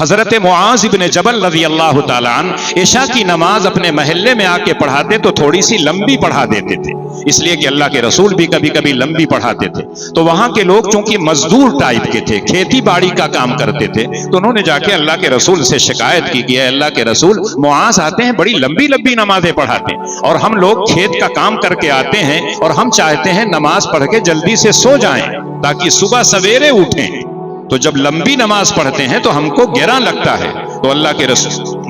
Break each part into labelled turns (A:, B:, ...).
A: حضرت معاذ ابن جبل رضی اللہ تعالیٰ عنہ عشاء کی نماز اپنے محلے میں آ کے پڑھاتے تو تھوڑی سی لمبی پڑھا دیتے تھے، اس لیے کہ اللہ کے رسول بھی کبھی کبھی لمبی پڑھاتے تھے۔ تو وہاں کے لوگ چونکہ مزدور ٹائپ کے تھے، کھیتی باڑی کا کام کرتے تھے، تو انہوں نے جا کے اللہ کے رسول سے شکایت کی کہ اے اللہ کے رسول، معاذ آتے ہیں بڑی لمبی لمبی نمازیں پڑھاتے ہیں، اور ہم لوگ کھیت کا کام کر کے آتے ہیں اور ہم چاہتے ہیں نماز پڑھ کے جلدی سے سو جائیں تاکہ صبح سویرے اٹھیں، تو جب لمبی نماز پڑھتے ہیں تو ہم کو گراں لگتا ہے۔ تو اللہ کے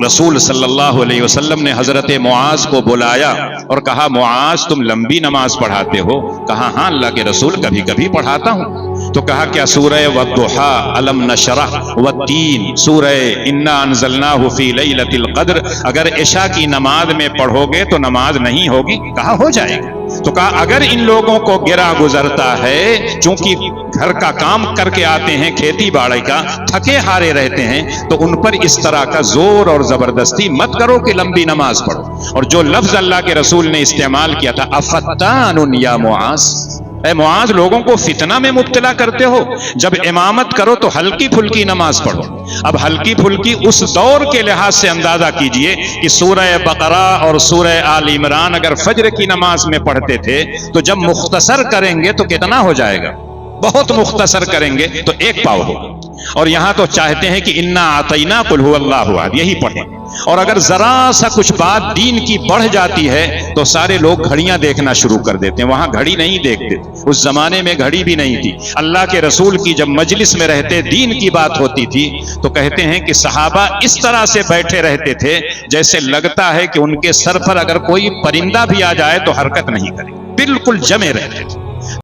A: رسول صلی اللہ علیہ وسلم نے حضرت معاذ کو بلایا اور کہا معاذ تم لمبی نماز پڑھاتے ہو؟ کہا ہاں اللہ کے رسول کبھی کبھی پڑھاتا ہوں۔ تو کہا کیا سورہ والضحیٰ، الم نشرح، والتین، سورہ انا انزلناہ فی لیلۃ القدر اگر عشاء کی نماز میں پڑھو گے تو نماز نہیں ہوگی؟ کہا ہو جائے گی۔ تو کہا اگر ان لوگوں کو گرا گزرتا ہے، چونکہ گھر کا کام کر کے آتے ہیں، کھیتی باڑی کا، تھکے ہارے رہتے ہیں، تو ان پر اس طرح کا زور اور زبردستی مت کرو کہ لمبی نماز پڑھو۔ اور جو لفظ اللہ کے رسول نے استعمال کیا تھا افتان یا معاذ، اے معاذ لوگوں کو فتنہ میں مبتلا کرتے ہو، جب امامت کرو تو ہلکی پھلکی نماز پڑھو۔ اب ہلکی پھلکی اس دور کے لحاظ سے اندازہ کیجئے کہ سورہ بقرہ اور سورہ آل عمران اگر فجر کی نماز میں پڑھتے تھے تو جب مختصر کریں گے تو کتنا ہو جائے گا؟ بہت مختصر کریں گے تو ایک پاؤ ہوگا۔ اور یہاں تو چاہتے ہیں کہ انا اعطینا قل هو اللہ احد، یہی پڑھیں۔ اور اگر ذرا سا کچھ بات دین کی بڑھ جاتی ہے تو سارے لوگ گھڑیاں دیکھنا شروع کر دیتے ہیں، وہاں گھڑی نہیں دیکھتے، اس زمانے میں گھڑی بھی نہیں تھی۔ اللہ کے رسول کی جب مجلس میں رہتے دین کی بات ہوتی تھی تو کہتے ہیں کہ صحابہ اس طرح سے بیٹھے رہتے تھے جیسے لگتا ہے کہ ان کے سر پر اگر کوئی پرندہ بھی آ جائے تو حرکت نہیں کرے، بالکل جمے رہتے تھے۔